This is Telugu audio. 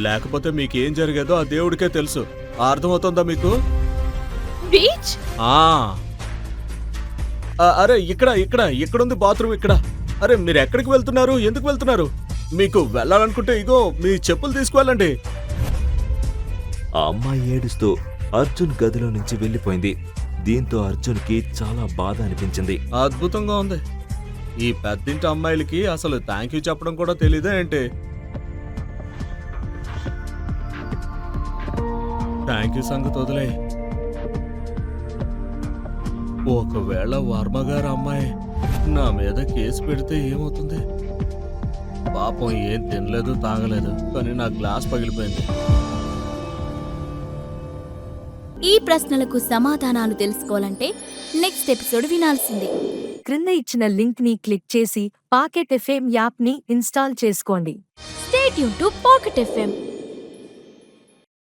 లేకపోతే మీకేం జరిగేదో ఆ దేవుడికే తెలుసు. అర్థమవుతుందా మీకు? బీచ్? అరే ఇక్కడ ఇక్కడ ఇక్కడుంది బాత్రూమ్ ఇక్కడ. అరే మీరు ఎక్కడికి వెళ్తున్నారు? ఎందుకు వెళ్తున్నారు? మీకు వెళ్ళాలనుకుంటే ఇగో మీ చెప్పులు తీసుకువెళ్ళండి. ఆ అమ్మాయి ఏడుస్తూ అర్జున్ గదిలో నుంచి వెళ్ళిపోయింది. దీంతో అర్జున్కి చాలా బాధ అనిపించింది. అద్భుతంగా ఉంది. ఈ పెద్దింటి అమ్మాయిలకి అసలు థ్యాంక్ యూ చెప్పడం కూడా తెలీదా ఏంటి? థ్యాంక్ యూ సంగతి వదిలే. ఒకవేళ వర్మగారు అమ్మాయి నా మీద కేసు పెడితే ఏమవుతుంది? పాపం ఏం తినలేదు తాగలేదు, కానీ నా గ్లాస్ పగిలిపోయింది. ఈ ప్రశ్నలకు సమాధానాలు తెలుసుకోవాలంటే నెక్స్ట్ ఎపిసోడ్ వినాల్సిందే. క్రింద ఇచ్చిన లింక్ ని క్లిక్ చేసి పాకెట్ ఎఫ్ఎం యాప్ ని ఇన్స్టాల్ చేసుకోండి. Stay tune to pocket FM.